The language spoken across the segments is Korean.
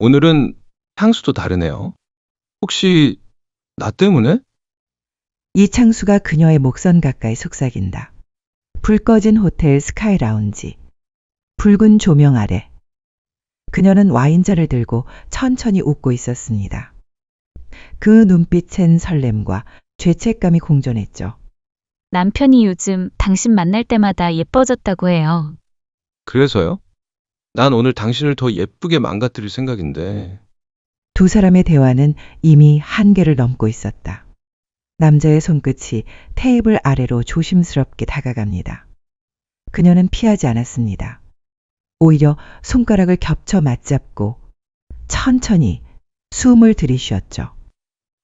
오늘은 향수도 다르네요. 혹시 나 때문에? 이창수가 그녀의 목선 가까이 속삭인다. 불 꺼진 호텔 스카이 라운지. 붉은 조명 아래. 그녀는 와인잔을 들고 천천히 웃고 있었습니다. 그 눈빛엔 설렘과 죄책감이 공존했죠. 남편이 요즘 당신 만날 때마다 예뻐졌다고 해요. 그래서요? 난 오늘 당신을 더 예쁘게 망가뜨릴 생각인데. 두 사람의 대화는 이미 한계를 넘고 있었다. 남자의 손끝이 테이블 아래로 조심스럽게 다가갑니다. 그녀는 피하지 않았습니다. 오히려 손가락을 겹쳐 맞잡고 천천히 숨을 들이쉬었죠.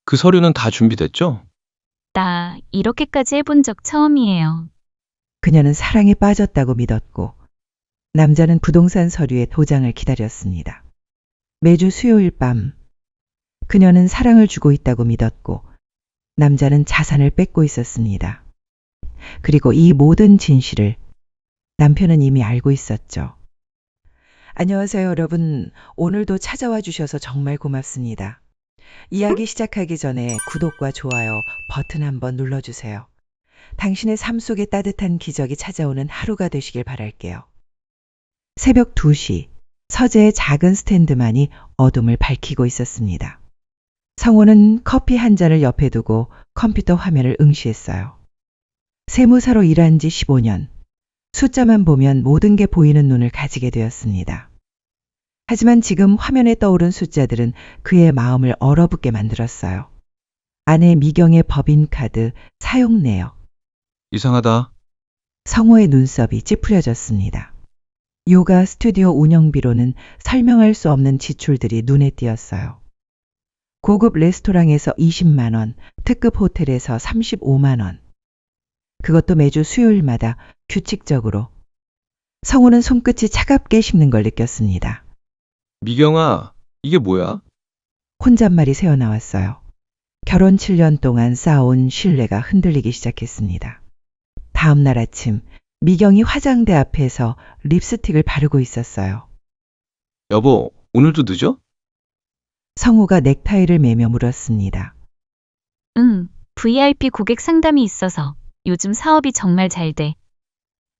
그 서류는 다 준비됐죠? 나 이렇게까지 해본 적 처음이에요. 그녀는 사랑에 빠졌다고 믿었고 남자는 부동산 서류의 도장을 기다렸습니다. 매주 수요일 밤 그녀는 사랑을 주고 있다고 믿었고 남자는 자산을 뺏고 있었습니다. 그리고 이 모든 진실을 남편은 이미 알고 있었죠. 안녕하세요, 여러분. 오늘도 찾아와 주셔서 정말 고맙습니다. 이야기 시작하기 전에 구독과 좋아요 버튼 한번 눌러주세요. 당신의 삶 속에 따뜻한 기적이 찾아오는 하루가 되시길 바랄게요. 새벽 2시, 서재의 작은 스탠드만이 어둠을 밝히고 있었습니다. 성호는 커피 한 잔을 옆에 두고 컴퓨터 화면을 응시했어요. 세무사로 일한 지 15년. 숫자만 보면 모든 게 보이는 눈을 가지게 되었습니다. 하지만 지금 화면에 떠오른 숫자들은 그의 마음을 얼어붙게 만들었어요. 아내 미경의 법인카드 사용 내역. 이상하다. 성호의 눈썹이 찌푸려졌습니다. 요가 스튜디오 운영비로는 설명할 수 없는 지출들이 눈에 띄었어요. 고급 레스토랑에서 20만 원, 특급 호텔에서 35만 원. 그것도 매주 수요일마다 규칙적으로. 성우는 손끝이 차갑게 식는 걸 느꼈습니다. 미경아, 이게 뭐야? 혼잣말이 새어나왔어요. 결혼 7년 동안 쌓아온 신뢰가 흔들리기 시작했습니다. 다음 날 아침, 미경이 화장대 앞에서 립스틱을 바르고 있었어요. 여보, 오늘도 늦어? 성우가 넥타이를 매며 물었습니다. 응, VIP 고객 상담이 있어서 요즘 사업이 정말 잘 돼.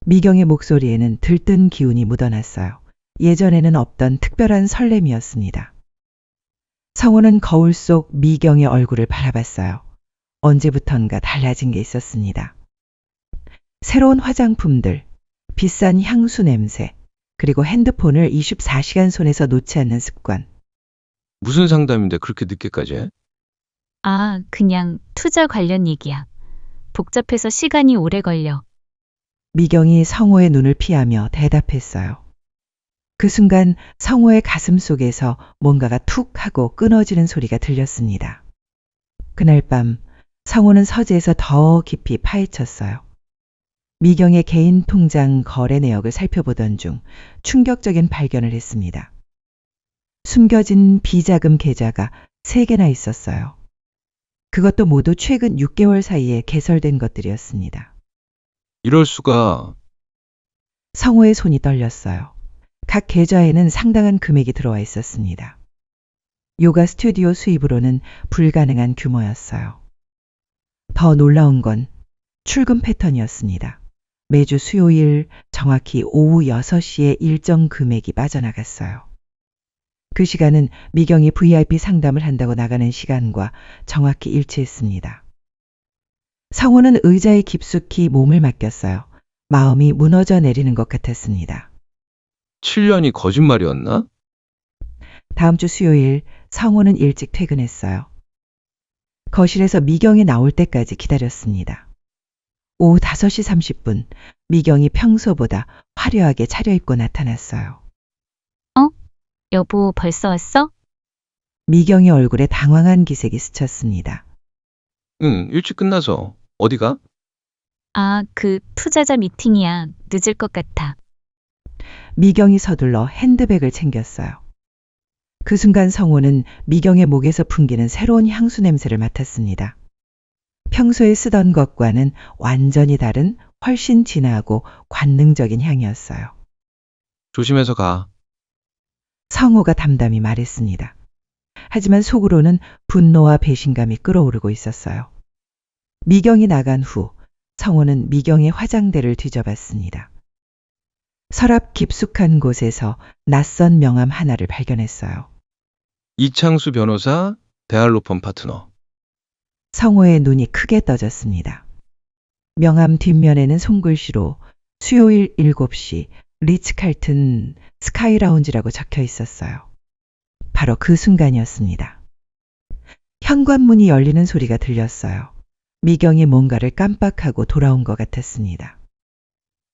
미경의 목소리에는 들뜬 기운이 묻어났어요. 예전에는 없던 특별한 설렘이었습니다. 성우는 거울 속 미경의 얼굴을 바라봤어요. 언제부턴가 달라진 게 있었습니다. 새로운 화장품들, 비싼 향수 냄새, 그리고 핸드폰을 24시간 손에서 놓지 않는 습관. 무슨 상담인데 그렇게 늦게까지 해? 아, 그냥 투자 관련 얘기야. 복잡해서 시간이 오래 걸려. 미경이 성호의 눈을 피하며 대답했어요. 그 순간 성호의 가슴 속에서 뭔가가 툭 하고 끊어지는 소리가 들렸습니다. 그날 밤 성호는 서재에서 더 깊이 파헤쳤어요. 미경의 개인 통장 거래 내역을 살펴보던 중 충격적인 발견을 했습니다. 숨겨진 비자금 계좌가 3개나 있었어요. 그것도 모두 최근 6개월 사이에 개설된 것들이었습니다. 이럴 수가. 성호의 손이 떨렸어요. 각 계좌에는 상당한 금액이 들어와 있었습니다. 요가 스튜디오 수입으로는 불가능한 규모였어요. 더 놀라운 건 출금 패턴이었습니다. 매주 수요일 정확히 오후 6시에 일정 금액이 빠져나갔어요. 그 시간은 미경이 VIP 상담을 한다고 나가는 시간과 정확히 일치했습니다. 성호는 의자에 깊숙이 몸을 맡겼어요. 마음이 무너져 내리는 것 같았습니다. 7년이 거짓말이었나? 다음 주 수요일 성호는 일찍 퇴근했어요. 거실에서 미경이 나올 때까지 기다렸습니다. 오후 5시 30분 미경이 평소보다 화려하게 차려입고 나타났어요. 여보, 벌써 왔어? 미경의 얼굴에 당황한 기색이 스쳤습니다. 응, 일찍 끝나서. 어디가? 아, 그 투자자 미팅이야. 늦을 것 같아. 미경이 서둘러 핸드백을 챙겼어요. 그 순간 성호는 미경의 목에서 풍기는 새로운 향수 냄새를 맡았습니다. 평소에 쓰던 것과는 완전히 다른 훨씬 진하고 관능적인 향이었어요. 조심해서 가. 성호가 담담히 말했습니다. 하지만 속으로는 분노와 배신감이 끓어오르고 있었어요. 미경이 나간 후 성호는 미경의 화장대를 뒤져봤습니다. 서랍 깊숙한 곳에서 낯선 명함 하나를 발견했어요. 이창수 변호사, 대알로펌 파트너. 성호의 눈이 크게 떠졌습니다. 명함 뒷면에는 손글씨로 수요일 7시 리츠칼튼 스카이라운지라고 적혀 있었어요. 바로 그 순간이었습니다. 현관문이 열리는 소리가 들렸어요. 미경이 뭔가를 깜빡하고 돌아온 것 같았습니다.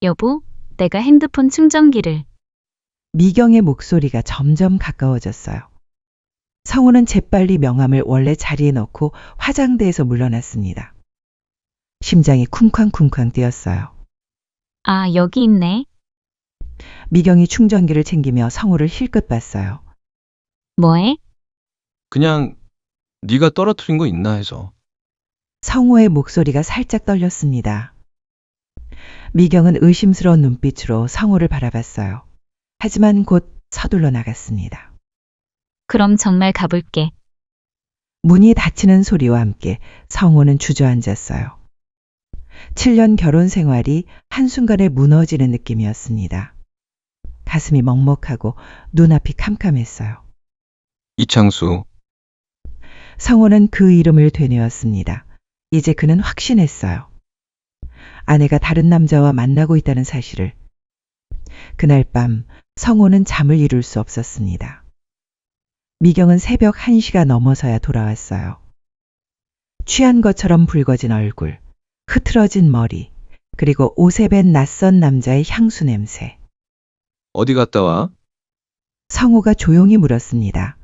여보, 내가 핸드폰 충전기를. 미경의 목소리가 점점 가까워졌어요. 성우는 재빨리 명함을 원래 자리에 넣고 화장대에서 물러났습니다. 심장이 쿵쾅쿵쾅 뛰었어요. 아, 여기 있네. 미경이 충전기를 챙기며 성우를 힐끗 봤어요. 뭐해? 그냥 네가 떨어뜨린 거 있나 해서. 성우의 목소리가 살짝 떨렸습니다. 미경은 의심스러운 눈빛으로 성우를 바라봤어요. 하지만 곧 서둘러 나갔습니다. 그럼 정말 가볼게. 문이 닫히는 소리와 함께 성우는 주저앉았어요. 7년 결혼 생활이 한순간에 무너지는 느낌이었습니다. 가슴이 먹먹하고 눈앞이 캄캄했어요. 이창수. 성호는 그 이름을 되뇌었습니다. 이제 그는 확신했어요. 아내가 다른 남자와 만나고 있다는 사실을. 그날 밤 성호는 잠을 이룰 수 없었습니다. 미경은 새벽 1시가 넘어서야 돌아왔어요. 취한 것처럼 붉어진 얼굴, 흐트러진 머리, 그리고 옷에 밴 낯선 남자의 향수 냄새. 어디 갔다 와? 성호가 조용히 물었습니다.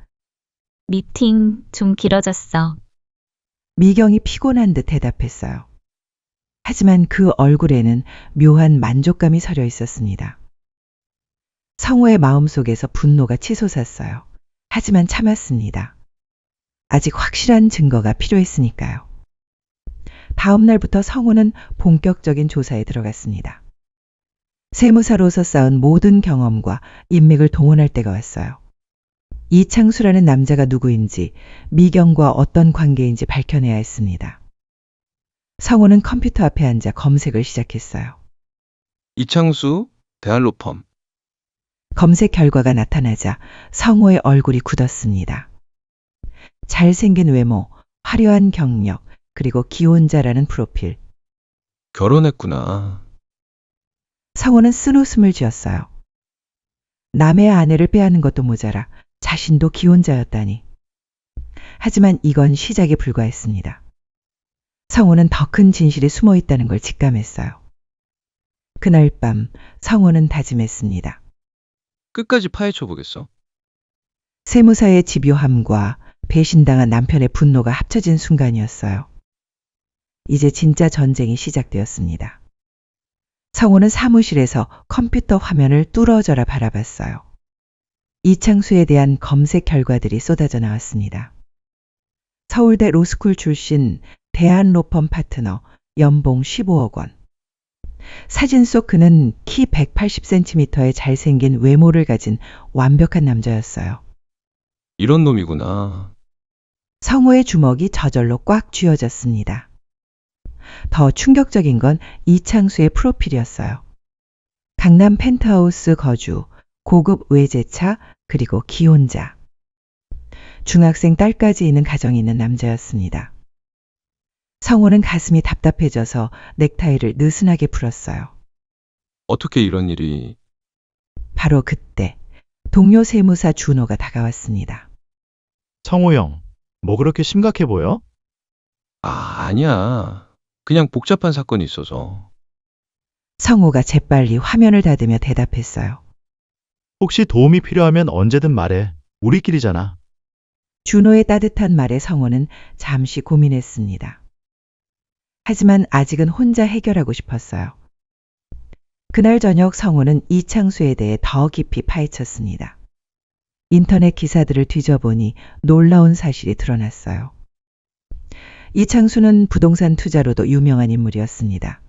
미팅 좀 길어졌어. 미경이 피곤한 듯 대답했어요. 하지만 그 얼굴에는 묘한 만족감이 서려 있었습니다. 성호의 마음속에서 분노가 치솟았어요. 하지만 참았습니다. 아직 확실한 증거가 필요했으니까요. 다음 날부터 성호는 본격적인 조사에 들어갔습니다. 세무사로서 쌓은 모든 경험과 인맥을 동원할 때가 왔어요. 이창수라는 남자가 누구인지, 미경과 어떤 관계인지 밝혀내야 했습니다. 성호는 컴퓨터 앞에 앉아 검색을 시작했어요. 이창수, 대알로펌. 검색 결과가 나타나자 성호의 얼굴이 굳었습니다. 잘생긴 외모, 화려한 경력, 그리고 기혼자라는 프로필. 결혼했구나. 성호는 쓴웃음을 지었어요. 남의 아내를 빼앗는 것도 모자라 자신도 기혼자였다니. 하지만 이건 시작에 불과했습니다. 성호는 더 큰 진실이 숨어 있다는 걸 직감했어요. 그날 밤 성호는 다짐했습니다. 끝까지 파헤쳐 보겠어. 세무사의 집요함과 배신당한 남편의 분노가 합쳐진 순간이었어요. 이제 진짜 전쟁이 시작되었습니다. 성호는 사무실에서 컴퓨터 화면을 뚫어져라 바라봤어요. 이창수에 대한 검색 결과들이 쏟아져 나왔습니다. 서울대 로스쿨 출신 대한로펌 파트너, 연봉 15억 원. 사진 속 그는 키 180cm의 잘생긴 외모를 가진 완벽한 남자였어요. 이런 놈이구나. 성호의 주먹이 저절로 꽉 쥐어졌습니다. 더 충격적인 건 이창수의 프로필이었어요. 강남 펜트하우스 거주, 고급 외제차, 그리고 기혼자. 중학생 딸까지 있는 가정이 있는 남자였습니다. 성호는 가슴이 답답해져서 넥타이를 느슨하게 풀었어요. 어떻게 이런 일이... 바로 그때 동료 세무사 준호가 다가왔습니다. 성호 형, 뭐 그렇게 심각해 보여? 아니야. 그냥 복잡한 사건이 있어서. 성호가 재빨리 화면을 닫으며 대답했어요. 혹시 도움이 필요하면 언제든 말해. 우리끼리잖아. 준호의 따뜻한 말에 성호는 잠시 고민했습니다. 하지만 아직은 혼자 해결하고 싶었어요. 그날 저녁 성호는 이창수에 대해 더 깊이 파헤쳤습니다. 인터넷 기사들을 뒤져보니 놀라운 사실이 드러났어요. 이창수는 부동산 투자로도 유명한 인물이었습니다.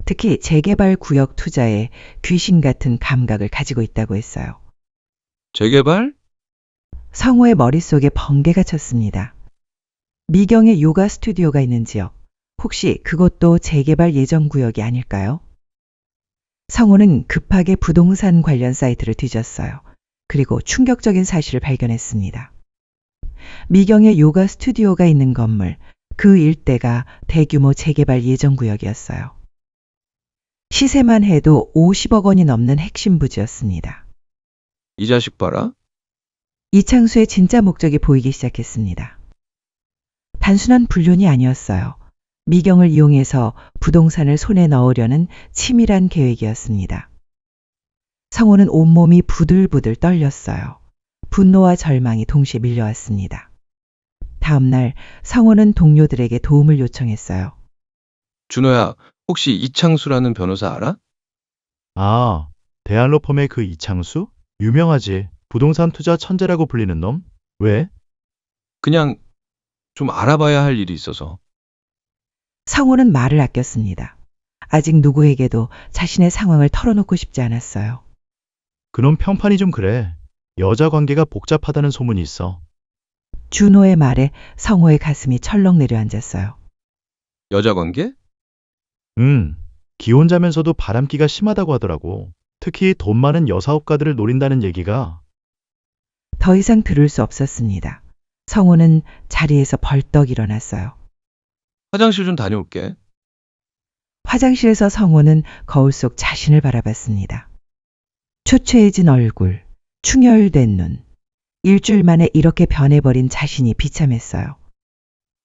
특히 재개발 구역 투자에 귀신 같은 감각을 가지고 있다고 했어요. 재개발? 성호의 머릿속에 번개가 쳤습니다. 미경의 요가 스튜디오가 있는 지역, 혹시 그것도 재개발 예정 구역이 아닐까요? 성호는 급하게 부동산 관련 사이트를 뒤졌어요. 그리고 충격적인 사실을 발견했습니다. 미경의 요가 스튜디오가 있는 건물, 그 일대가 대규모 재개발 예정 구역이었어요. 시세만 해도 50억 원이 넘는 핵심 부지였습니다. 이 자식 봐라. 이창수의 진짜 목적이 보이기 시작했습니다. 단순한 불륜이 아니었어요. 미경을 이용해서 부동산을 손에 넣으려는 치밀한 계획이었습니다. 성호는 온몸이 부들부들 떨렸어요. 분노와 절망이 동시에 밀려왔습니다. 다음 날 성호는 동료들에게 도움을 요청했어요. 준호야, 혹시 이창수라는 변호사 알아? 아, 대한로펌의 그 이창수? 유명하지. 부동산 투자 천재라고 불리는 놈? 왜? 그냥 좀 알아봐야 할 일이 있어서. 성호는 말을 아꼈습니다. 아직 누구에게도 자신의 상황을 털어놓고 싶지 않았어요. 그놈 평판이 좀 그래. 여자 관계가 복잡하다는 소문이 있어. 준호의 말에 성호의 가슴이 철렁 내려앉았어요. 여자 관계? 기혼자면서도 바람기가 심하다고 하더라고. 특히 돈 많은 여사업가들을 노린다는 얘기가. 더 이상 들을 수 없었습니다. 성호는 자리에서 벌떡 일어났어요. 화장실 좀 다녀올게. 화장실에서 성호는 거울 속 자신을 바라봤습니다. 초췌해진 얼굴, 충혈된 눈. 일주일 만에 이렇게 변해버린 자신이 비참했어요.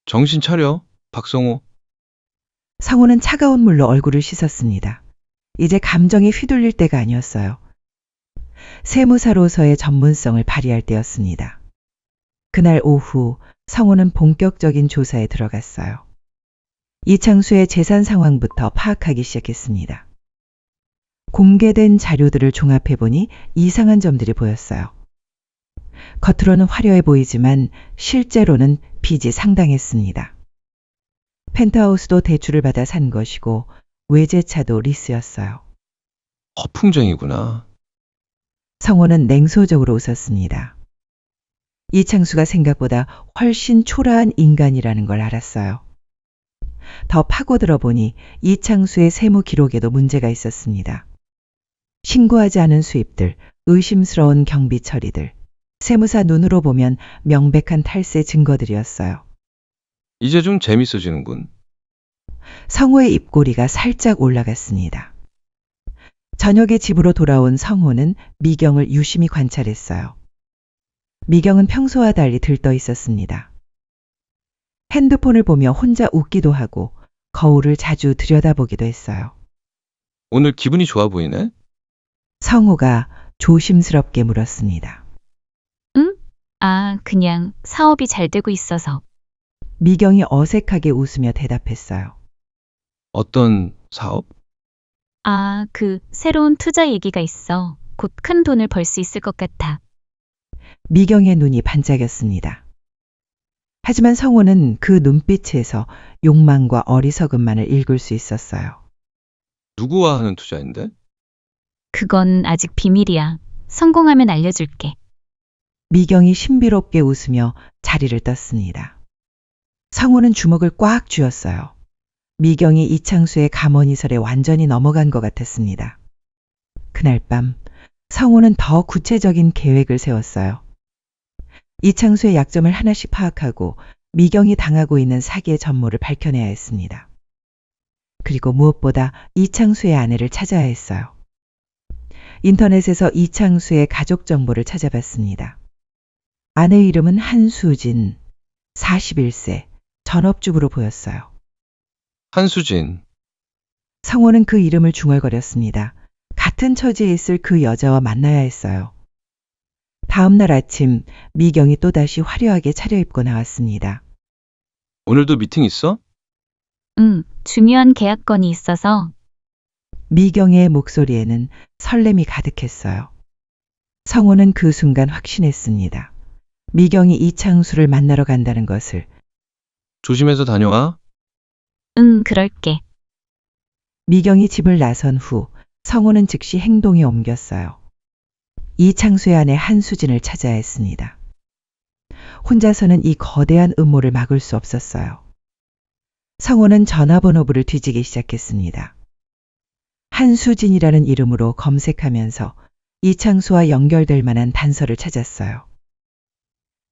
정신 차려, 박성호. 성호는 차가운 물로 얼굴을 씻었습니다. 이제 감정이 휘둘릴 때가 아니었어요. 세무사로서의 전문성을 발휘할 때였습니다. 그날 오후 성호는 본격적인 조사에 들어갔어요. 이창수의 재산 상황부터 파악하기 시작했습니다. 공개된 자료들을 종합해보니 이상한 점들이 보였어요. 겉으로는 화려해 보이지만 실제로는 빚이 상당했습니다. 펜트하우스도 대출을 받아 산 것이고 외제차도 리스였어요. 허풍쟁이구나. 성호는 냉소적으로 웃었습니다. 이창수가 생각보다 훨씬 초라한 인간이라는 걸 알았어요. 더 파고들어 보니 이창수의 세무 기록에도 문제가 있었습니다. 신고하지 않은 수입들, 의심스러운 경비 처리들, 세무사 눈으로 보면 명백한 탈세 증거들이었어요. 이제 좀 재밌어지는군. 성호의 입꼬리가 살짝 올라갔습니다. 저녁에 집으로 돌아온 성호는 미경을 유심히 관찰했어요. 미경은 평소와 달리 들떠 있었습니다. 핸드폰을 보며 혼자 웃기도 하고 거울을 자주 들여다보기도 했어요. 오늘 기분이 좋아 보이네? 성호가 조심스럽게 물었습니다. 그냥 사업이 잘 되고 있어서. 미경이 어색하게 웃으며 대답했어요. 어떤 사업? 그 새로운 투자 얘기가 있어. 곧 큰 돈을 벌 수 있을 것 같아. 미경의 눈이 반짝였습니다. 하지만 성호는 그 눈빛에서 욕망과 어리석음만을 읽을 수 있었어요. 누구와 하는 투자인데? 그건 아직 비밀이야. 성공하면 알려줄게. 미경이 신비롭게 웃으며 자리를 떴습니다. 성호는 주먹을 꽉 쥐었어요. 미경이 이창수의 감언이설에 완전히 넘어간 것 같았습니다. 그날 밤 성호는 더 구체적인 계획을 세웠어요. 이창수의 약점을 하나씩 파악하고 미경이 당하고 있는 사기의 전모를 밝혀내야 했습니다. 그리고 무엇보다 이창수의 아내를 찾아야 했어요. 인터넷에서 이창수의 가족 정보를 찾아봤습니다. 아내의 이름은 한수진, 41세, 전업주부로 보였어요. 한수진. 성호는 그 이름을 중얼거렸습니다. 같은 처지에 있을 그 여자와 만나야 했어요. 다음 날 아침 미경이 또다시 화려하게 차려입고 나왔습니다. 오늘도 미팅 있어? 중요한 계약건이 있어서. 미경의 목소리에는 설렘이 가득했어요. 성호는 그 순간 확신했습니다. 미경이 이창수를 만나러 간다는 것을. 조심해서 다녀와. 그럴게. 미경이 집을 나선 후 성호는 즉시 행동에 옮겼어요. 이창수의 아내 한수진을 찾아야 했습니다. 혼자서는 이 거대한 음모를 막을 수 없었어요. 성호는 전화번호부를 뒤지기 시작했습니다. 한수진이라는 이름으로 검색하면서 이창수와 연결될 만한 단서를 찾았어요.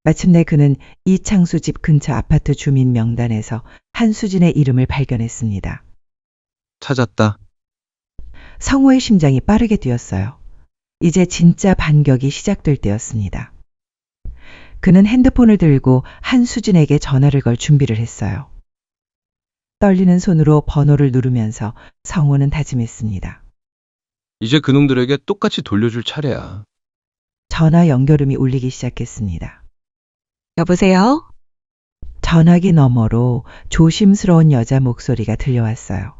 마침내 그는 이창수 집 근처 아파트 주민 명단에서 한수진의 이름을 발견했습니다. 찾았다. 성호의 심장이 빠르게 뛰었어요. 이제 진짜 반격이 시작될 때였습니다. 그는 핸드폰을 들고 한수진에게 전화를 걸 준비를 했어요. 떨리는 손으로 번호를 누르면서 성호는 다짐했습니다. 이제 그놈들에게 똑같이 돌려줄 차례야. 전화 연결음이 울리기 시작했습니다. 여보세요? 전화기 너머로 조심스러운 여자 목소리가 들려왔어요.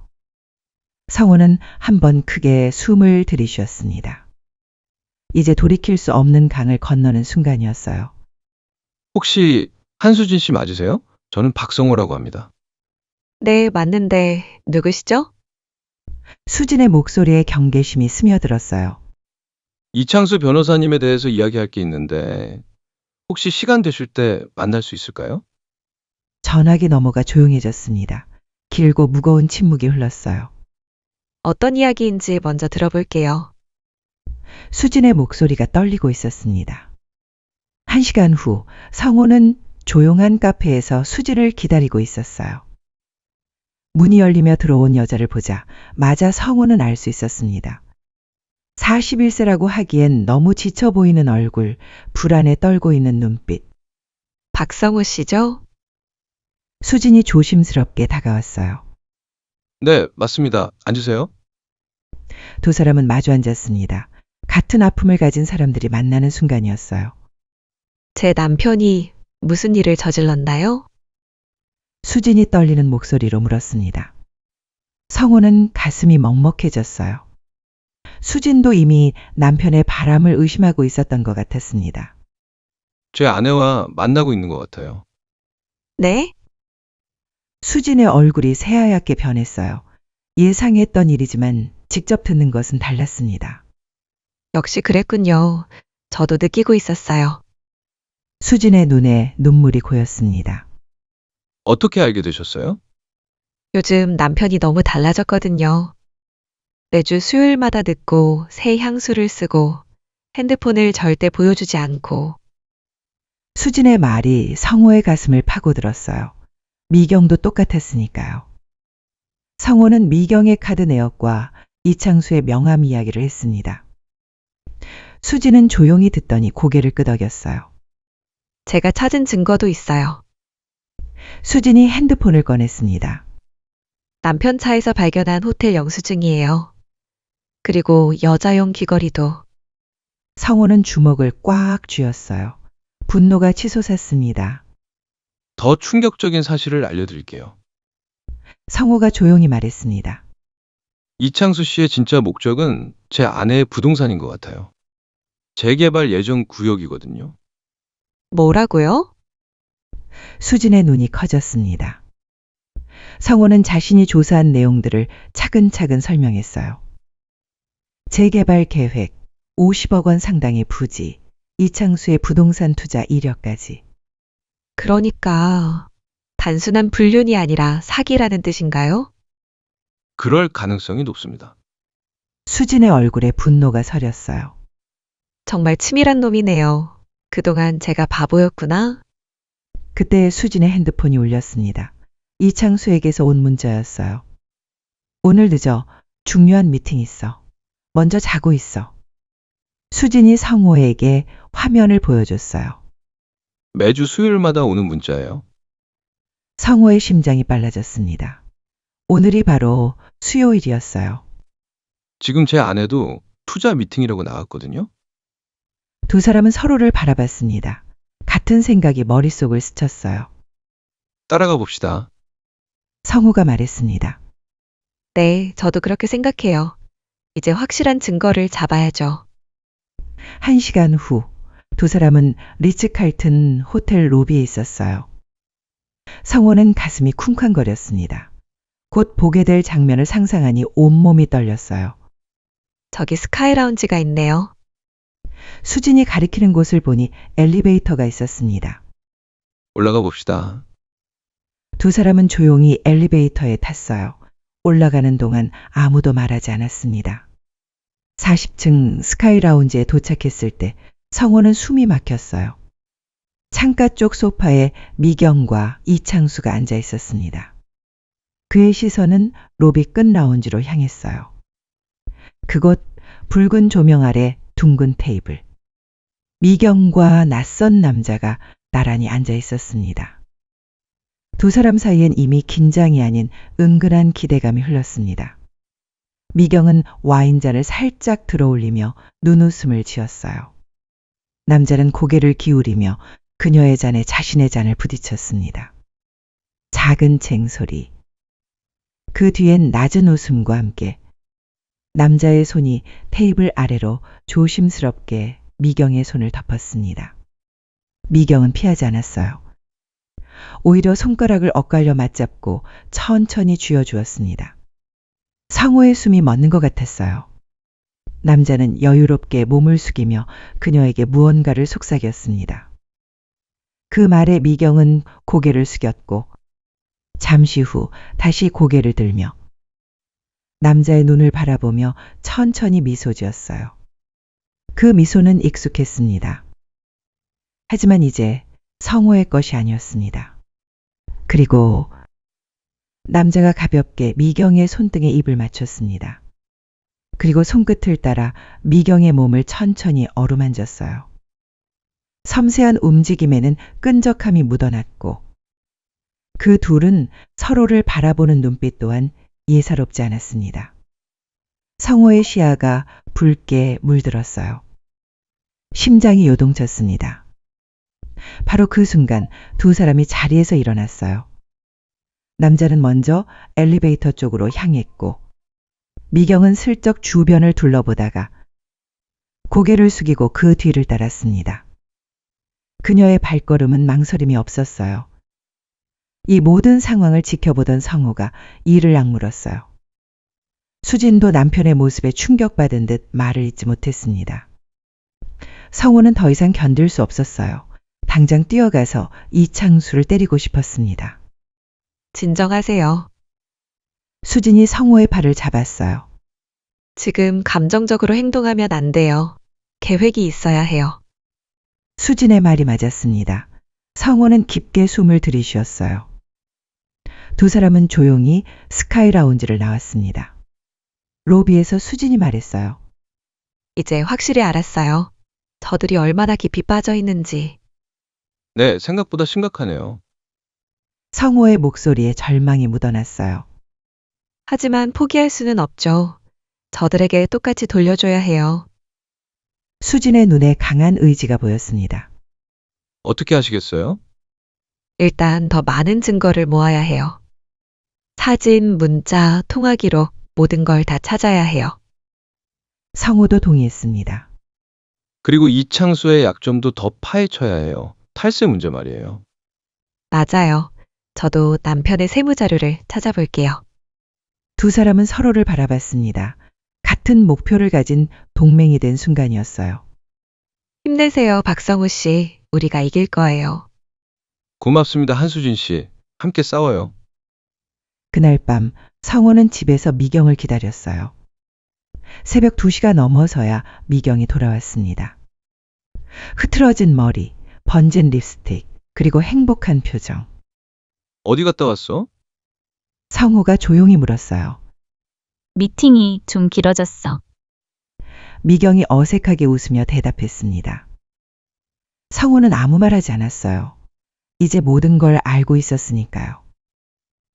성호는 한번 크게 숨을 들이쉬었습니다. 이제 돌이킬 수 없는 강을 건너는 순간이었어요. 혹시 한수진 씨 맞으세요? 저는 박성호라고 합니다. 네, 맞는데 누구시죠? 수진의 목소리에 경계심이 스며들었어요. 이창수 변호사님에 대해서 이야기할 게 있는데 혹시 시간 되실 때 만날 수 있을까요? 전화기 너머가 조용해졌습니다. 길고 무거운 침묵이 흘렀어요. 어떤 이야기인지 먼저 들어볼게요. 수진의 목소리가 떨리고 있었습니다. 1시간 후 성호는 조용한 카페에서 수진을 기다리고 있었어요. 문이 열리며 들어온 여자를 보자 마자 성호는 알 수 있었습니다. 41세라고 하기엔 너무 지쳐 보이는 얼굴, 불안에 떨고 있는 눈빛. 박성호 씨죠? 수진이 조심스럽게 다가왔어요. 네, 맞습니다. 앉으세요. 두 사람은 마주 앉았습니다. 같은 아픔을 가진 사람들이 만나는 순간이었어요. 제 남편이 무슨 일을 저질렀나요? 수진이 떨리는 목소리로 물었습니다. 성호는 가슴이 먹먹해졌어요. 수진도 이미 남편의 바람을 의심하고 있었던 것 같았습니다. 제 아내와 만나고 있는 것 같아요. 네? 수진의 얼굴이 새하얗게 변했어요. 예상했던 일이지만 직접 듣는 것은 달랐습니다. 역시 그랬군요. 저도 느끼고 있었어요. 수진의 눈에 눈물이 고였습니다. 어떻게 알게 되셨어요? 요즘 남편이 너무 달라졌거든요. 매주 수요일마다 듣고 새 향수를 쓰고 핸드폰을 절대 보여주지 않고 수진의 말이 성호의 가슴을 파고들었어요. 미경도 똑같았으니까요. 성호는 미경의 카드 내역과 이창수의 명함 이야기를 했습니다. 수진은 조용히 듣더니 고개를 끄덕였어요. 제가 찾은 증거도 있어요. 수진이 핸드폰을 꺼냈습니다. 남편 차에서 발견한 호텔 영수증이에요. 그리고 여자용 귀걸이도. 성호는 주먹을 꽉 쥐었어요. 분노가 치솟았습니다. 더 충격적인 사실을 알려드릴게요. 성호가 조용히 말했습니다. 이창수 씨의 진짜 목적은 제 아내의 부동산인 것 같아요. 재개발 예정 구역이거든요. 뭐라고요? 수진의 눈이 커졌습니다. 성호는 자신이 조사한 내용들을 차근차근 설명했어요. 재개발 계획, 50억 원 상당의 부지, 이창수의 부동산 투자 이력까지. 그러니까 단순한 불륜이 아니라 사기라는 뜻인가요? 그럴 가능성이 높습니다. 수진의 얼굴에 분노가 서렸어요. 정말 치밀한 놈이네요. 그동안 제가 바보였구나. 그때 수진의 핸드폰이 울렸습니다. 이창수에게서 온 문자였어요. 오늘 늦어. 중요한 미팅 있어. 먼저 자고 있어. 수진이 성호에게 화면을 보여줬어요. 매주 수요일마다 오는 문자예요. 성호의 심장이 빨라졌습니다. 오늘이 바로 수요일이었어요. 지금 제 아내도 투자 미팅이라고 나왔거든요. 두 사람은 서로를 바라봤습니다. 같은 생각이 머릿속을 스쳤어요. 따라가 봅시다. 성호가 말했습니다. 네, 저도 그렇게 생각해요. 이제 확실한 증거를 잡아야죠. 1시간 후, 두 사람은 리츠칼튼 호텔 로비에 있었어요. 성호는 가슴이 쿵쾅거렸습니다. 곧 보게 될 장면을 상상하니 온몸이 떨렸어요. 저기 스카이라운지가 있네요. 수진이 가리키는 곳을 보니 엘리베이터가 있었습니다. 올라가 봅시다. 두 사람은 조용히 엘리베이터에 탔어요. 올라가는 동안 아무도 말하지 않았습니다. 40층 스카이 라운지에 도착했을 때 성호는 숨이 막혔어요. 창가 쪽 소파에 미경과 이창수가 앉아 있었습니다. 그의 시선은 로비 끝 라운지로 향했어요. 그곳 붉은 조명 아래 둥근 테이블. 미경과 낯선 남자가 나란히 앉아 있었습니다. 두 사람 사이엔 이미 긴장이 아닌 은근한 기대감이 흘렀습니다. 미경은 와인잔을 살짝 들어올리며 눈웃음을 지었어요. 남자는 고개를 기울이며 그녀의 잔에 자신의 잔을 부딪혔습니다. 작은 쟁소리. 그 뒤엔 낮은 웃음과 함께 남자의 손이 테이블 아래로 조심스럽게 미경의 손을 덮었습니다. 미경은 피하지 않았어요. 오히려 손가락을 엇갈려 맞잡고 천천히 쥐어주었습니다. 성호의 숨이 멎는 것 같았어요. 남자는 여유롭게 몸을 숙이며 그녀에게 무언가를 속삭였습니다. 그 말에 미경은 고개를 숙였고 잠시 후 다시 고개를 들며 남자의 눈을 바라보며 천천히 미소 지었어요. 그 미소는 익숙했습니다. 하지만 이제 성호의 것이 아니었습니다. 그리고 남자가 가볍게 미경의 손등에 입을 맞췄습니다. 그리고 손끝을 따라 미경의 몸을 천천히 어루만졌어요. 섬세한 움직임에는 끈적함이 묻어났고 그 둘은 서로를 바라보는 눈빛 또한 예사롭지 않았습니다. 성호의 시야가 붉게 물들었어요. 심장이 요동쳤습니다. 바로 그 순간 두 사람이 자리에서 일어났어요. 남자는 먼저 엘리베이터 쪽으로 향했고 미경은 슬쩍 주변을 둘러보다가 고개를 숙이고 그 뒤를 따랐습니다. 그녀의 발걸음은 망설임이 없었어요. 이 모든 상황을 지켜보던 성호가 이를 악물었어요. 수진도 남편의 모습에 충격받은 듯 말을 잇지 못했습니다. 성호는 더 이상 견딜 수 없었어요. 당장 뛰어가서 이창수를 때리고 싶었습니다. 진정하세요. 수진이 성호의 발을 잡았어요. 지금 감정적으로 행동하면 안 돼요. 계획이 있어야 해요. 수진의 말이 맞았습니다. 성호는 깊게 숨을 들이쉬었어요. 두 사람은 조용히 스카이 라운지를 나왔습니다. 로비에서 수진이 말했어요. 이제 확실히 알았어요. 저들이 얼마나 깊이 빠져 있는지. 네, 생각보다 심각하네요. 성호의 목소리에 절망이 묻어났어요. 하지만 포기할 수는 없죠. 저들에게 똑같이 돌려줘야 해요. 수진의 눈에 강한 의지가 보였습니다. 어떻게 하시겠어요? 일단 더 많은 증거를 모아야 해요. 사진, 문자, 통화 기록 모든 걸 다 찾아야 해요. 성호도 동의했습니다. 그리고 이창수의 약점도 더 파헤쳐야 해요. 탈세 문제 말이에요. 맞아요. 저도 남편의 세무 자료를 찾아볼게요. 두 사람은 서로를 바라봤습니다. 같은 목표를 가진 동맹이 된 순간이었어요. 힘내세요, 박성우 씨. 우리가 이길 거예요. 고맙습니다, 한수진 씨. 함께 싸워요. 그날 밤 성호는 집에서 미경을 기다렸어요. 새벽 2시가 넘어서야 미경이 돌아왔습니다. 흐트러진 머리, 번진 립스틱, 그리고 행복한 표정. 어디 갔다 왔어? 성호가 조용히 물었어요. 미팅이 좀 길어졌어. 미경이 어색하게 웃으며 대답했습니다. 성호는 아무 말 하지 않았어요. 이제 모든 걸 알고 있었으니까요.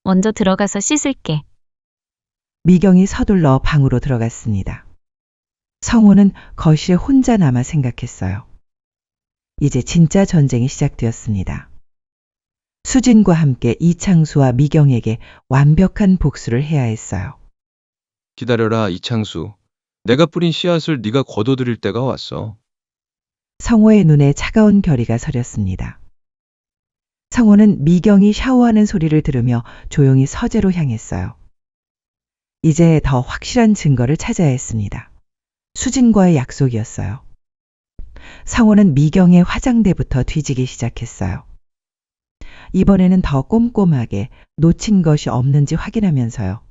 먼저 들어가서 씻을게. 미경이 서둘러 방으로 들어갔습니다. 성호는 거실에 혼자 남아 생각했어요. 이제 진짜 전쟁이 시작되었습니다. 수진과 함께 이창수와 미경에게 완벽한 복수를 해야 했어요. 기다려라, 이창수. 내가 뿌린 씨앗을 네가 거둬들일 때가 왔어. 성호의 눈에 차가운 결의가 서렸습니다. 성호는 미경이 샤워하는 소리를 들으며 조용히 서재로 향했어요. 이제 더 확실한 증거를 찾아야 했습니다. 수진과의 약속이었어요. 성호는 미경의 화장대부터 뒤지기 시작했어요. 이번에는 더 꼼꼼하게 놓친 것이 없는지 확인하면서요.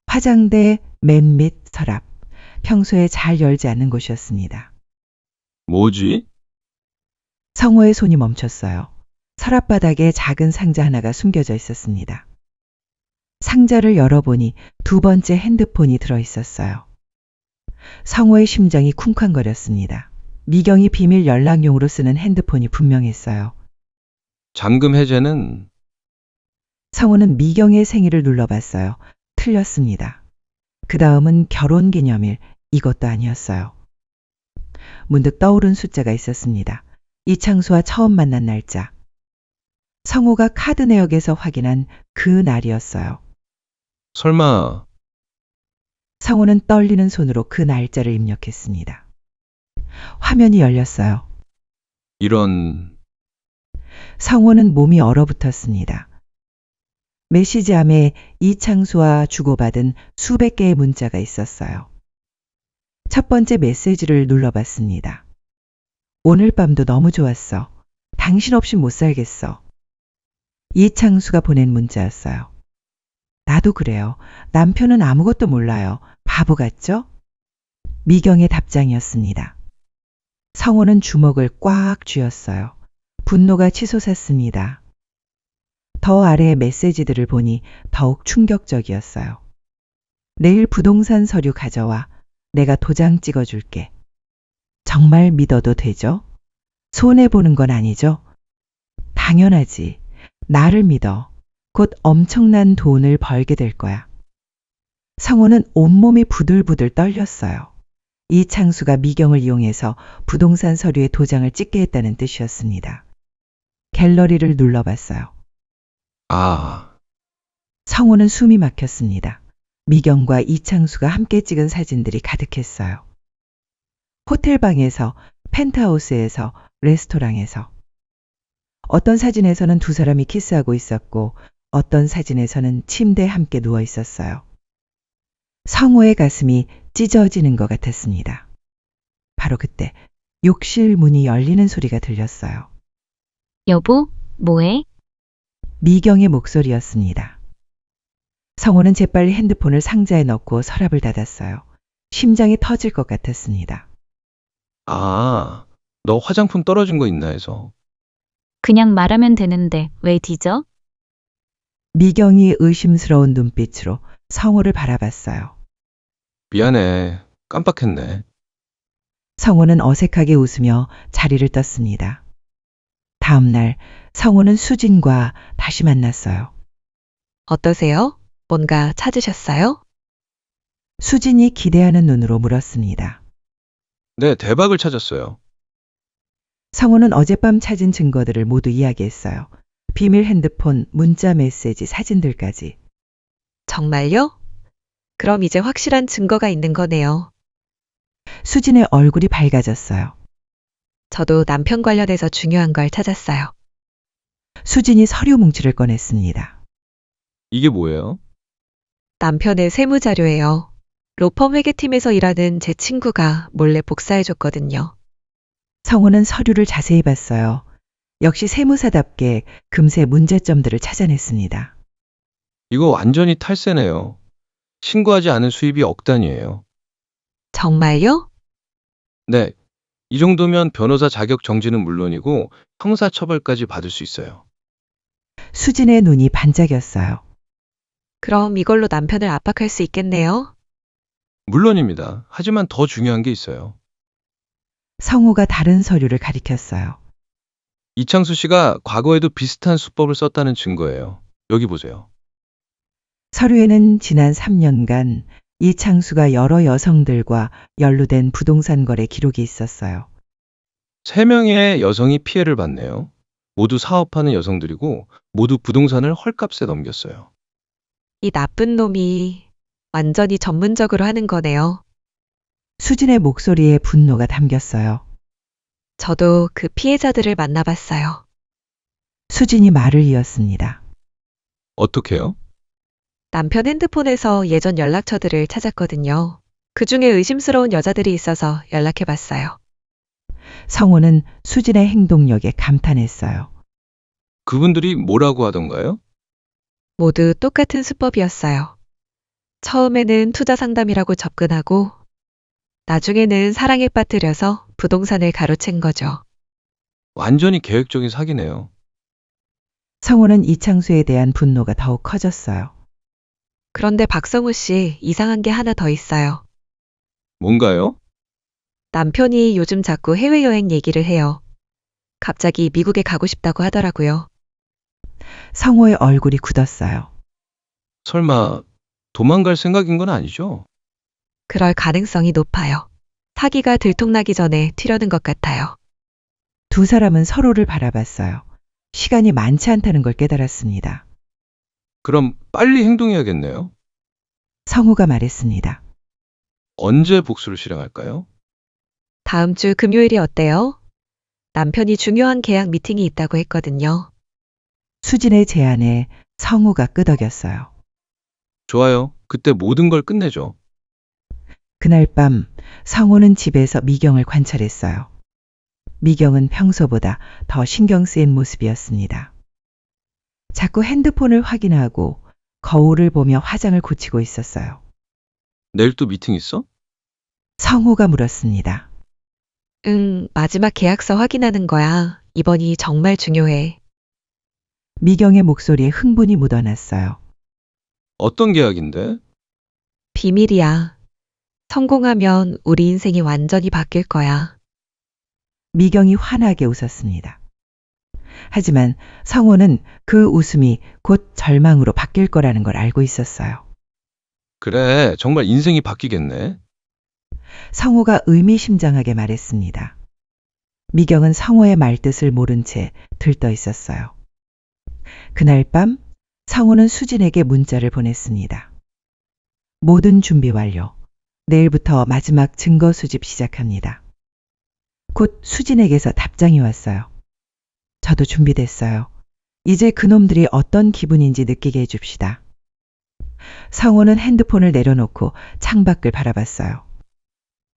화장대, 맨 밑 서랍, 평소에 잘 열지 않는 곳이었습니다. 뭐지? 성호의 손이 멈췄어요. 서랍 바닥에 작은 상자 하나가 숨겨져 있었습니다. 상자를 열어보니 두 번째 핸드폰이 들어 있었어요. 성호의 심장이 쿵쾅거렸습니다. 미경이 비밀 연락용으로 쓰는 핸드폰이 분명했어요. 잠금 해제는 성호는 미경의 생일을 눌러봤어요. 틀렸습니다. 그 다음은 결혼기념일, 이것도 아니었어요. 문득 떠오른 숫자가 있었습니다. 이창수와 처음 만난 날짜. 성호가 카드 내역에서 확인한 그 날이었어요. 설마 성호는 떨리는 손으로 그 날짜를 입력했습니다. 화면이 열렸어요. 이런 성호는 몸이 얼어붙었습니다. 메시지함에 이창수와 주고받은 수백 개의 문자가 있었어요. 첫 번째 메시지를 눌러봤습니다. 오늘 밤도 너무 좋았어. 당신 없이 못 살겠어. 이창수가 보낸 문자였어요. 나도 그래요. 남편은 아무것도 몰라요. 바보 같죠? 미경의 답장이었습니다. 성호는 주먹을 꽉 쥐었어요. 분노가 치솟았습니다. 더 아래의 메시지들을 보니 더욱 충격적이었어요. 내일 부동산 서류 가져와. 내가 도장 찍어줄게. 정말 믿어도 되죠? 손해보는 건 아니죠? 당연하지. 나를 믿어. 곧 엄청난 돈을 벌게 될 거야. 성호는 온몸이 부들부들 떨렸어요. 이창수가 미경을 이용해서 부동산 서류에 도장을 찍게 했다는 뜻이었습니다. 갤러리를 눌러봤어요. 아, 성호는 숨이 막혔습니다. 미경과 이창수가 함께 찍은 사진들이 가득했어요. 호텔방에서, 펜트하우스에서, 레스토랑에서. 어떤 사진에서는 두 사람이 키스하고 있었고 어떤 사진에서는 침대에 함께 누워 있었어요. 성호의 가슴이 찢어지는 것 같았습니다. 바로 그때 욕실 문이 열리는 소리가 들렸어요. 여보, 뭐해? 미경의 목소리였습니다. 성호는 재빨리 핸드폰을 상자에 넣고 서랍을 닫았어요. 심장이 터질 것 같았습니다. 아, 너 화장품 떨어진 거 있나 해서. 그냥 말하면 되는데 왜 뒤져? 미경이 의심스러운 눈빛으로 성호를 바라봤어요. 미안해. 깜빡했네. 성호는 어색하게 웃으며 자리를 떴습니다. 다음 날 성호는 수진과 다시 만났어요. 어떠세요? 뭔가 찾으셨어요? 수진이 기대하는 눈으로 물었습니다. 네, 대박을 찾았어요. 성호는 어젯밤 찾은 증거들을 모두 이야기했어요. 비밀 핸드폰, 문자 메시지, 사진들까지. 정말요? 그럼 이제 확실한 증거가 있는 거네요. 수진의 얼굴이 밝아졌어요. 저도 남편 관련해서 중요한 걸 찾았어요. 수진이 서류 뭉치를 꺼냈습니다. 이게 뭐예요? 남편의 세무자료예요. 로펌 회계팀에서 일하는 제 친구가 몰래 복사해줬거든요. 성호는 서류를 자세히 봤어요. 역시 세무사답게 금세 문제점들을 찾아냈습니다. 이거 완전히 탈세네요. 신고하지 않은 수입이 억 단위예요. 정말요? 네, 이 정도면 변호사 자격 정지는 물론이고 형사처벌까지 받을 수 있어요. 수진의 눈이 반짝였어요. 그럼 이걸로 남편을 압박할 수 있겠네요. 물론입니다. 하지만 더 중요한 게 있어요. 성호가 다른 서류를 가리켰어요. 이창수 씨가 과거에도 비슷한 수법을 썼다는 증거예요. 여기 보세요. 서류에는 지난 3년간 이창수가 여러 여성들과 연루된 부동산 거래 기록이 있었어요. 3명의 여성이 피해를 봤네요. 모두 사업하는 여성들이고 모두 부동산을 헐값에 넘겼어요. 이 나쁜 놈이 완전히 전문적으로 하는 거네요. 수진의 목소리에 분노가 담겼어요. 저도 그 피해자들을 만나봤어요. 수진이 말을 이었습니다. 어떻게요? 남편 핸드폰에서 예전 연락처들을 찾았거든요. 그 중에 의심스러운 여자들이 있어서 연락해봤어요. 성호는 수진의 행동력에 감탄했어요. 그분들이 뭐라고 하던가요? 모두 똑같은 수법이었어요. 처음에는 투자 상담이라고 접근하고 나중에는 사랑에 빠뜨려서 부동산을 가로챈 거죠. 완전히 계획적인 사기네요. 성호는 이창수에 대한 분노가 더욱 커졌어요. 그런데 박성우 씨 이상한 게 하나 더 있어요. 뭔가요? 남편이 요즘 자꾸 해외여행 얘기를 해요. 갑자기 미국에 가고 싶다고 하더라고요. 성호의 얼굴이 굳었어요. 설마 도망갈 생각인 건 아니죠? 그럴 가능성이 높아요. 사기가 들통나기 전에 튀려는 것 같아요. 두 사람은 서로를 바라봤어요. 시간이 많지 않다는 걸 깨달았습니다. 그럼 빨리 행동해야겠네요. 성호가 말했습니다. 언제 복수를 실행할까요? 다음 주 금요일이 어때요? 남편이 중요한 계약 미팅이 있다고 했거든요. 수진의 제안에 성호가 끄덕였어요. 좋아요. 그때 모든 걸 끝내죠. 그날 밤 성호는 집에서 미경을 관찰했어요. 미경은 평소보다 더 신경 쓰인 모습이었습니다. 자꾸 핸드폰을 확인하고 거울을 보며 화장을 고치고 있었어요. 내일 또 미팅 있어? 성호가 물었습니다. 마지막 계약서 확인하는 거야. 이번이 정말 중요해. 미경의 목소리에 흥분이 묻어났어요. 어떤 계약인데? 비밀이야. 성공하면 우리 인생이 완전히 바뀔 거야. 미경이 환하게 웃었습니다. 하지만 성호는 그 웃음이 곧 절망으로 바뀔 거라는 걸 알고 있었어요. 그래, 정말 인생이 바뀌겠네. 성호가 의미심장하게 말했습니다. 미경은 성호의 말뜻을 모른 채 들떠 있었어요. 그날 밤 성호는 수진에게 문자를 보냈습니다. 모든 준비 완료. 내일부터 마지막 증거 수집 시작합니다. 곧 수진에게서 답장이 왔어요. 저도 준비됐어요. 이제 그놈들이 어떤 기분인지 느끼게 해줍시다. 성호는 핸드폰을 내려놓고 창밖을 바라봤어요.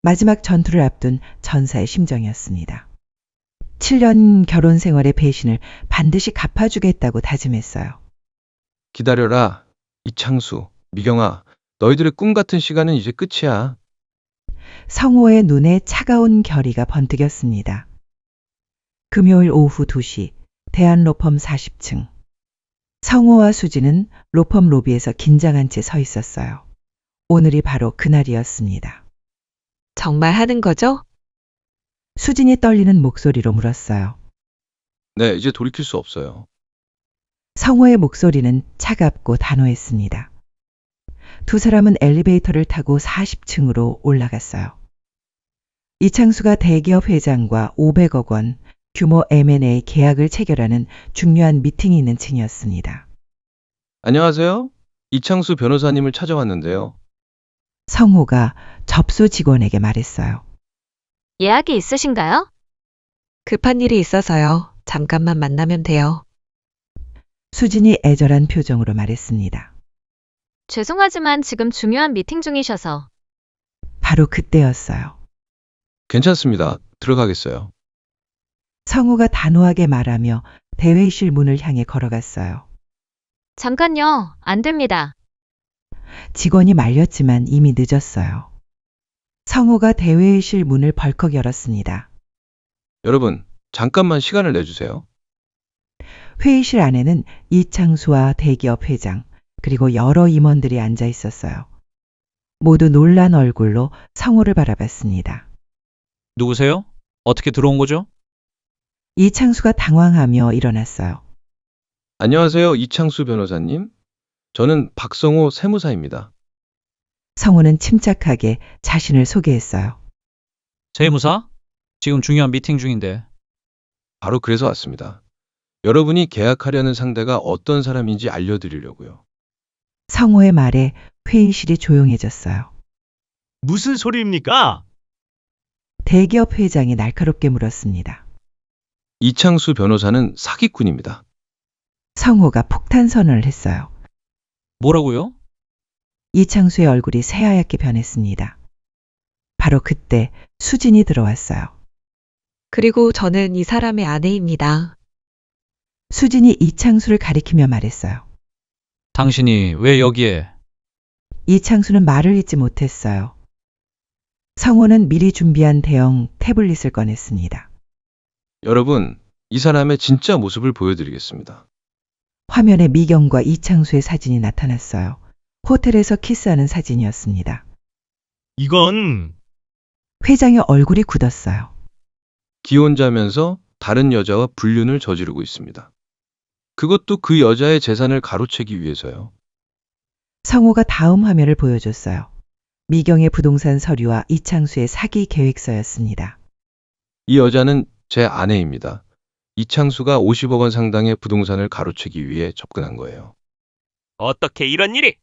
마지막 전투를 앞둔 전사의 심정이었습니다. 7년 결혼 생활의 배신을 반드시 갚아주겠다고 다짐했어요. 기다려라. 이창수, 미경아, 너희들의 꿈 같은 시간은 이제 끝이야. 성호의 눈에 차가운 결의가 번뜩였습니다. 금요일 오후 2시 대한로펌 40층. 성호와 수진은 로펌 로비에서 긴장한 채 서 있었어요. 오늘이 바로 그날이었습니다. 정말 하는 거죠? 수진이 떨리는 목소리로 물었어요. 네, 이제 돌이킬 수 없어요. 성호의 목소리는 차갑고 단호했습니다. 두 사람은 엘리베이터를 타고 40층으로 올라갔어요. 이창수가 대기업 회장과 500억 원 규모 M&A 계약을 체결하는 중요한 미팅이 있는 층이었습니다. 안녕하세요. 이창수 변호사님을 찾아왔는데요. 성호가 접수 직원에게 말했어요. 예약이 있으신가요? 급한 일이 있어서요. 잠깐만 만나면 돼요. 수진이 애절한 표정으로 말했습니다. 죄송하지만 지금 중요한 미팅 중이셔서. 바로 그때였어요. 괜찮습니다. 들어가겠어요. 성호가 단호하게 말하며 대회의실 문을 향해 걸어갔어요. 잠깐요. 안 됩니다. 직원이 말렸지만 이미 늦었어요. 성호가 대회의실 문을 벌컥 열었습니다. 여러분, 잠깐만 시간을 내주세요. 회의실 안에는 이창수와 대기업 회장, 그리고 여러 임원들이 앉아 있었어요. 모두 놀란 얼굴로 성호를 바라봤습니다. 누구세요? 어떻게 들어온 거죠? 이창수가 당황하며 일어났어요. 안녕하세요. 이창수 변호사님. 저는 박성호 세무사입니다. 성호는 침착하게 자신을 소개했어요. 세무사? 지금 중요한 미팅 중인데. 바로 그래서 왔습니다. 여러분이 계약하려는 상대가 어떤 사람인지 알려드리려고요. 성호의 말에 회의실이 조용해졌어요. 무슨 소리입니까? 대기업 회장이 날카롭게 물었습니다. 이창수 변호사는 사기꾼입니다. 성호가 폭탄 선언을 했어요. 뭐라고요? 이창수의 얼굴이 새하얗게 변했습니다. 바로 그때 수진이 들어왔어요. 그리고 저는 이 사람의 아내입니다. 수진이 이창수를 가리키며 말했어요. 당신이 왜 여기에? 이창수는 말을 잇지 못했어요. 성호는 미리 준비한 대형 태블릿을 꺼냈습니다. 여러분, 이 사람의 진짜 모습을 보여드리겠습니다. 화면에 미경과 이창수의 사진이 나타났어요. 호텔에서 키스하는 사진이었습니다. 이건 회장의 얼굴이 굳었어요. 기혼자면서 다른 여자와 불륜을 저지르고 있습니다. 그것도 그 여자의 재산을 가로채기 위해서요. 성호가 다음 화면을 보여줬어요. 미경의 부동산 서류와 이창수의 사기 계획서였습니다. 이 여자는 제 아내입니다. 이창수가 50억 원 상당의 부동산을 가로채기 위해 접근한 거예요. 어떻게 이런 일이?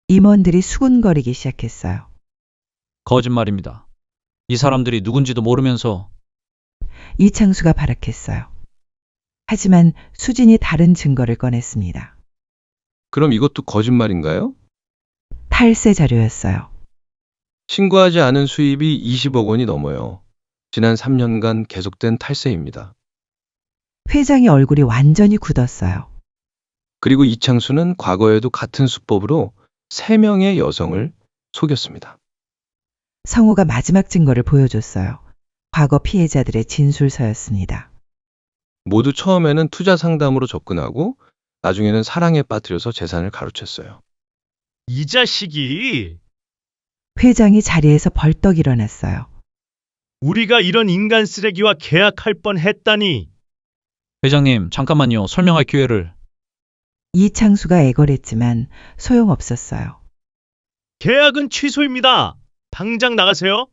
임원들이 수군거리기 시작했어요. 거짓말입니다. 이 사람들이 누군지도 모르면서 이창수가 발악했어요. 하지만 수진이 다른 증거를 꺼냈습니다. 그럼 이것도 거짓말인가요? 탈세 자료였어요. 신고하지 않은 수입이 20억 원이 넘어요. 지난 3년간 계속된 탈세입니다. 회장의 얼굴이 완전히 굳었어요. 그리고 이창수는 과거에도 같은 수법으로 3명의 여성을 속였습니다. 성호가 마지막 증거를 보여줬어요. 과거 피해자들의 진술서였습니다. 모두 처음에는 투자 상담으로 접근하고 나중에는 사랑에 빠뜨려서 재산을 가로챘어요. 이 자식이 회장이 자리에서 벌떡 일어났어요. 우리가 이런 인간 쓰레기와 계약할 뻔했다니. 회장님, 잠깐만요. 설명할 기회를. 이창수가 애걸했지만 소용없었어요. 계약은 취소입니다. 당장 나가세요.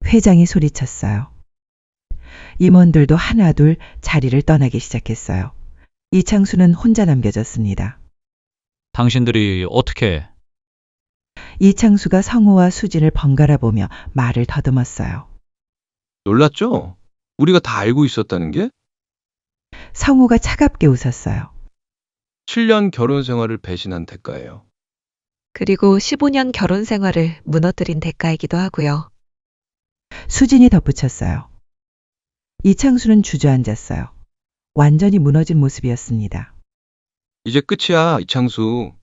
회장이 소리쳤어요. 임원들도 하나둘 자리를 떠나기 시작했어요. 이창수는 혼자 남겨졌습니다. 당신들이 어떻게? 이창수가 성호와 수진을 번갈아 보며 말을 더듬었어요. 놀랐죠? 우리가 다 알고 있었다는 게? 성호가 차갑게 웃었어요. 7년 결혼 생활을 배신한 대가예요. 그리고 15년 결혼 생활을 무너뜨린 대가이기도 하고요. 수진이 덧붙였어요. 이창수는 주저앉았어요. 완전히 무너진 모습이었습니다. 이제 끝이야, 이창수.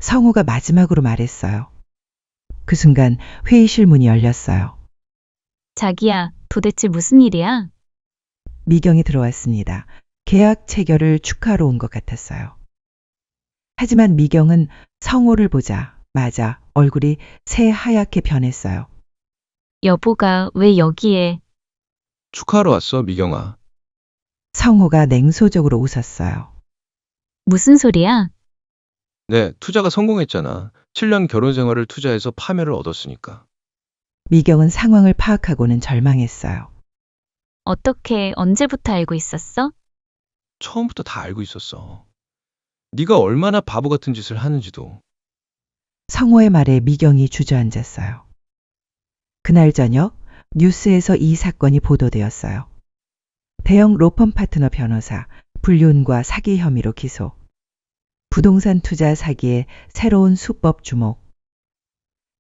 성호가 마지막으로 말했어요. 그 순간 회의실 문이 열렸어요. 자기야, 도대체 무슨 일이야? 미경이 들어왔습니다. 계약 체결을 축하하러 온 것 같았어요. 하지만 미경은 성호를 보자마자 얼굴이 새하얗게 변했어요. 여보가 왜 여기에? 축하하러 왔어, 미경아. 성호가 냉소적으로 웃었어요. 무슨 소리야? 네, 투자가 성공했잖아. 7년 결혼 생활을 투자해서 파멸을 얻었으니까. 미경은 상황을 파악하고는 절망했어요. 어떻게, 언제부터 알고 있었어? 처음부터 다 알고 있었어. 네가 얼마나 바보 같은 짓을 하는지도. 성호의 말에 미경이 주저앉았어요. 그날 저녁 뉴스에서 이 사건이 보도되었어요. 대형 로펌 파트너 변호사 불륜과 사기 혐의로 기소. 부동산 투자 사기의 새로운 수법 주목.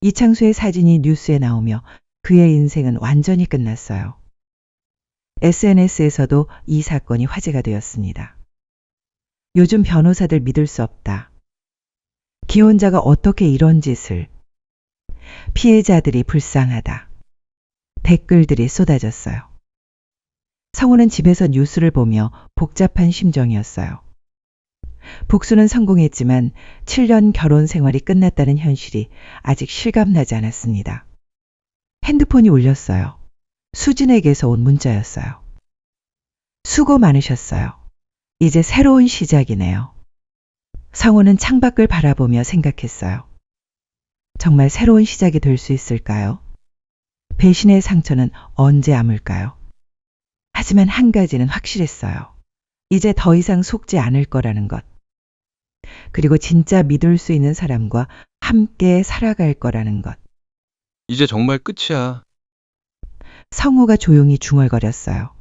이창수의 사진이 뉴스에 나오며 그의 인생은 완전히 끝났어요. SNS에서도 이 사건이 화제가 되었습니다. 요즘 변호사들 믿을 수 없다. 기혼자가 어떻게 이런 짓을. 피해자들이 불쌍하다. 댓글들이 쏟아졌어요. 성우는 집에서 뉴스를 보며 복잡한 심정이었어요. 복수는 성공했지만 7년 결혼 생활이 끝났다는 현실이 아직 실감나지 않았습니다. 핸드폰이 울렸어요. 수진에게서 온 문자였어요. 수고 많으셨어요. 이제 새로운 시작이네요. 성우는 창밖을 바라보며 생각했어요. 정말 새로운 시작이 될 수 있을까요? 배신의 상처는 언제 아물까요? 하지만 한 가지는 확실했어요. 이제 더 이상 속지 않을 거라는 것. 그리고 진짜 믿을 수 있는 사람과 함께 살아갈 거라는 것. 이제 정말 끝이야. 성우가 조용히 중얼거렸어요.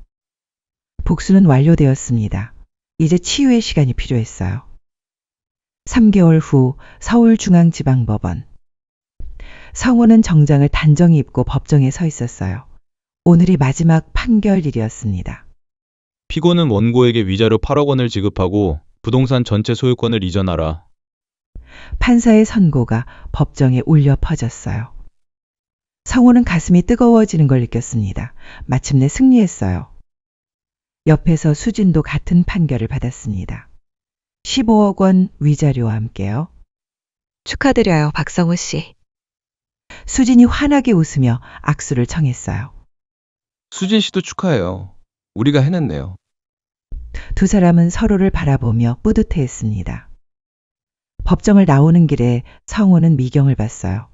복수는 완료되었습니다. 이제 치유의 시간이 필요했어요. 3개월 후 서울중앙지방법원. 성우는 정장을 단정히 입고 법정에 서 있었어요. 오늘이 마지막 판결일이었습니다. 피고는 원고에게 위자료 8억 원을 지급하고 부동산 전체 소유권을 이전하라. 판사의 선고가 법정에 울려 퍼졌어요. 성호는 가슴이 뜨거워지는 걸 느꼈습니다. 마침내 승리했어요. 옆에서 수진도 같은 판결을 받았습니다. 15억 원 위자료와 함께요. 축하드려요, 박성호 씨. 수진이 환하게 웃으며 악수를 청했어요. 수진 씨도 축하해요. 우리가 해냈네요. 두 사람은 서로를 바라보며 뿌듯해했습니다. 법정을 나오는 길에 성호는 미경을 봤어요.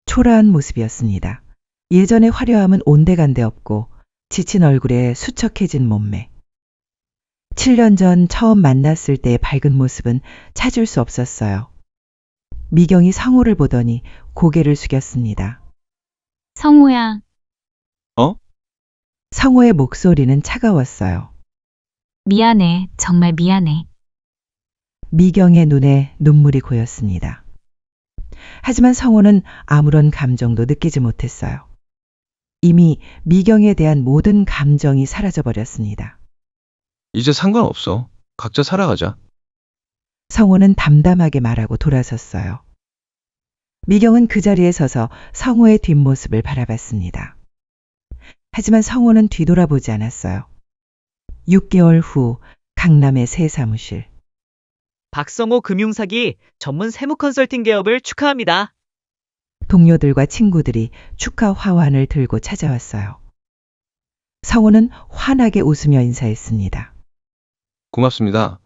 초라한 모습이었습니다. 예전의 화려함은 온데간데 없고 지친 얼굴에 수척해진 몸매. 7년 전 처음 만났을 때의 밝은 모습은 찾을 수 없었어요. 미경이 성호를 보더니 고개를 숙였습니다. 성호야, 성호의 목소리는 차가웠어요. 미안해. 정말 미안해. 미경의 눈에 눈물이 고였습니다. 하지만 성호는 아무런 감정도 느끼지 못했어요. 이미 미경에 대한 모든 감정이 사라져버렸습니다. 이제 상관없어. 각자 살아가자. 성호는 담담하게 말하고 돌아섰어요. 미경은 그 자리에 서서 성호의 뒷모습을 바라봤습니다. 하지만 성호는 뒤돌아보지 않았어요. 6개월 후 강남의 새 사무실. 박성호 금융사기 전문 세무 컨설팅 개업을 축하합니다. 동료들과 친구들이 축하 화환을 들고 찾아왔어요. 성호는 환하게 웃으며 인사했습니다. 고맙습니다.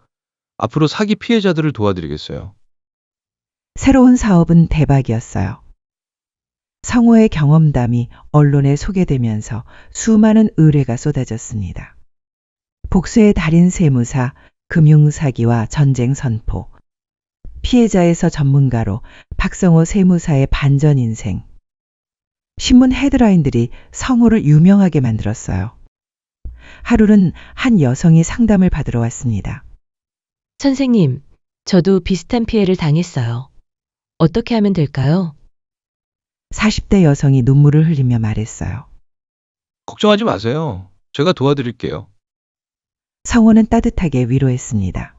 앞으로 사기 피해자들을 도와드리겠어요. 새로운 사업은 대박이었어요. 성호의 경험담이 언론에 소개되면서 수많은 의뢰가 쏟아졌습니다. 복수의 달인 세무사, 금융사기와 전쟁 선포, 피해자에서 전문가로 박성호 세무사의 반전 인생. 신문 헤드라인들이 성호를 유명하게 만들었어요. 하루는 한 여성이 상담을 받으러 왔습니다. 선생님, 저도 비슷한 피해를 당했어요. 어떻게 하면 될까요? 40대 여성이 눈물을 흘리며 말했어요. 걱정하지 마세요. 제가 도와드릴게요. 성호는 따뜻하게 위로했습니다.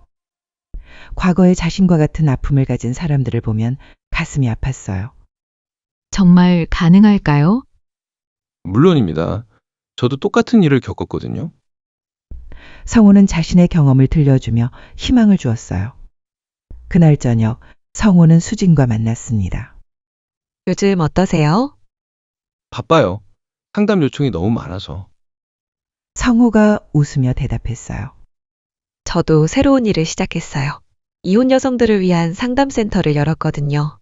과거에 자신과 같은 아픔을 가진 사람들을 보면 가슴이 아팠어요. 정말 가능할까요? 물론입니다. 저도 똑같은 일을 겪었거든요. 성호는 자신의 경험을 들려주며 희망을 주었어요. 그날 저녁 성호는 수진과 만났습니다. 요즘 어떠세요? 바빠요. 상담 요청이 너무 많아서. 성호가 웃으며 대답했어요. 저도 새로운 일을 시작했어요. 이혼 여성들을 위한 상담센터를 열었거든요.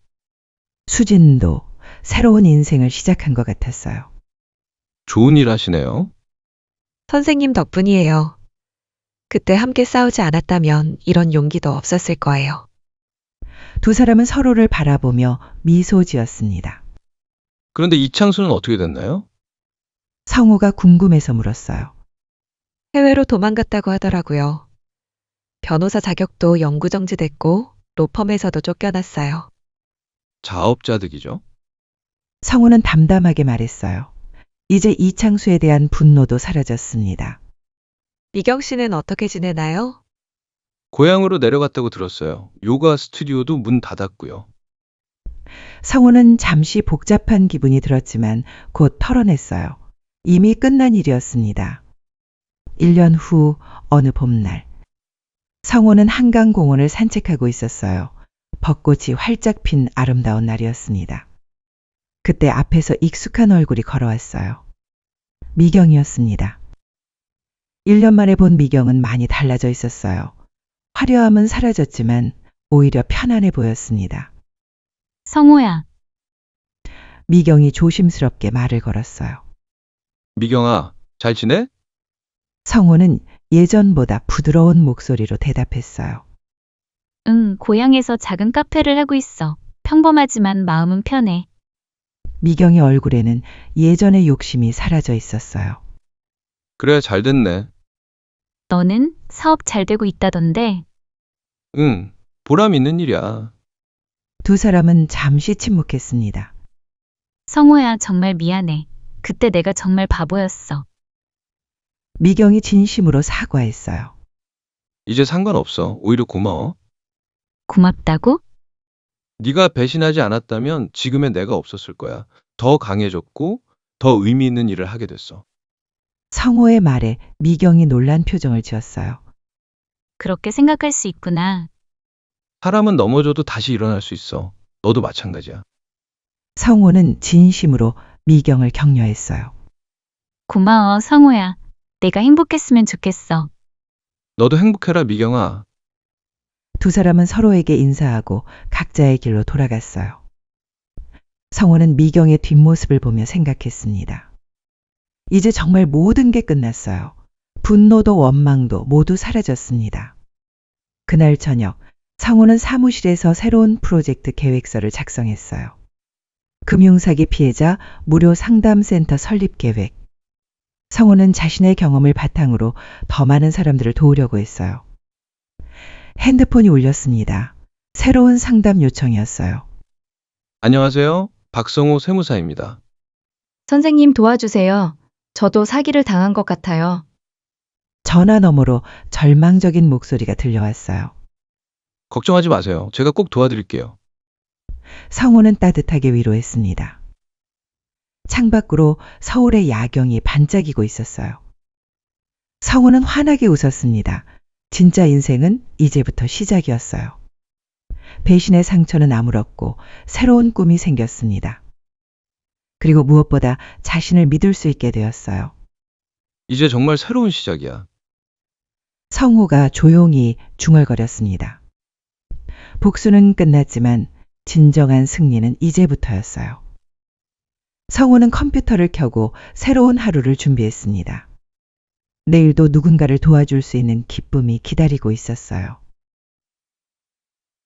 수진도 새로운 인생을 시작한 것 같았어요. 좋은 일 하시네요. 선생님 덕분이에요. 그때 함께 싸우지 않았다면 이런 용기도 없었을 거예요. 두 사람은 서로를 바라보며 미소 지었습니다. 그런데 이창수는 어떻게 됐나요? 성호가 궁금해서 물었어요. 해외로 도망갔다고 하더라고요. 변호사 자격도 영구정지됐고 로펌에서도 쫓겨났어요. 자업자득이죠. 성호는 담담하게 말했어요. 이제 이창수에 대한 분노도 사라졌습니다. 미경 씨는 어떻게 지내나요? 고향으로 내려갔다고 들었어요. 요가 스튜디오도 문 닫았고요. 성호는 잠시 복잡한 기분이 들었지만 곧 털어냈어요. 이미 끝난 일이었습니다. 1년 후 어느 봄날, 성호는 한강공원을 산책하고 있었어요. 벚꽃이 활짝 핀 아름다운 날이었습니다. 그때 앞에서 익숙한 얼굴이 걸어왔어요. 미경이었습니다. 1년 만에 본 미경은 많이 달라져 있었어요. 화려함은 사라졌지만 오히려 편안해 보였습니다. 성호야, 미경이 조심스럽게 말을 걸었어요. 미경아, 잘 지내? 성호는 예전보다 부드러운 목소리로 대답했어요. 응, 고향에서 작은 카페를 하고 있어. 평범하지만 마음은 편해. 미경의 얼굴에는 예전의 욕심이 사라져 있었어요. 그래, 잘 됐네. 너는 사업 잘 되고 있다던데. 응, 보람 있는 일이야. 두 사람은 잠시 침묵했습니다. 성호야, 정말 미안해. 그때 내가 정말 바보였어. 미경이 진심으로 사과했어요. 이제 상관없어. 오히려 고마워. 고맙다고? 네가 배신하지 않았다면 지금의 내가 없었을 거야. 더 강해졌고 더 의미 있는 일을 하게 됐어. 성호의 말에 미경이 놀란 표정을 지었어요. 그렇게 생각할 수 있구나. 사람은 넘어져도 다시 일어날 수 있어. 너도 마찬가지야. 성호는 진심으로 미경을 격려했어요. 고마워, 성호야. 내가 행복했으면 좋겠어. 너도 행복해라, 미경아. 두 사람은 서로에게 인사하고 각자의 길로 돌아갔어요. 성호는 미경의 뒷모습을 보며 생각했습니다. 이제 정말 모든 게 끝났어요. 분노도 원망도 모두 사라졌습니다. 그날 저녁, 성호는 사무실에서 새로운 프로젝트 계획서를 작성했어요. 금융사기 피해자 무료 상담센터 설립 계획. 성호는 자신의 경험을 바탕으로 더 많은 사람들을 도우려고 했어요. 핸드폰이 울렸습니다. 새로운 상담 요청이었어요. 안녕하세요. 박성호 세무사입니다. 선생님 도와주세요. 저도 사기를 당한 것 같아요. 전화 너머로 절망적인 목소리가 들려왔어요. 걱정하지 마세요. 제가 꼭 도와드릴게요. 성호는 따뜻하게 위로했습니다. 창밖으로 서울의 야경이 반짝이고 있었어요. 성호는 환하게 웃었습니다. 진짜 인생은 이제부터 시작이었어요. 배신의 상처는 아물었고 새로운 꿈이 생겼습니다. 그리고 무엇보다 자신을 믿을 수 있게 되었어요. 이제 정말 새로운 시작이야. 성호가 조용히 중얼거렸습니다. 복수는 끝났지만 진정한 승리는 이제부터였어요. 성호는 컴퓨터를 켜고 새로운 하루를 준비했습니다. 내일도 누군가를 도와줄 수 있는 기쁨이 기다리고 있었어요.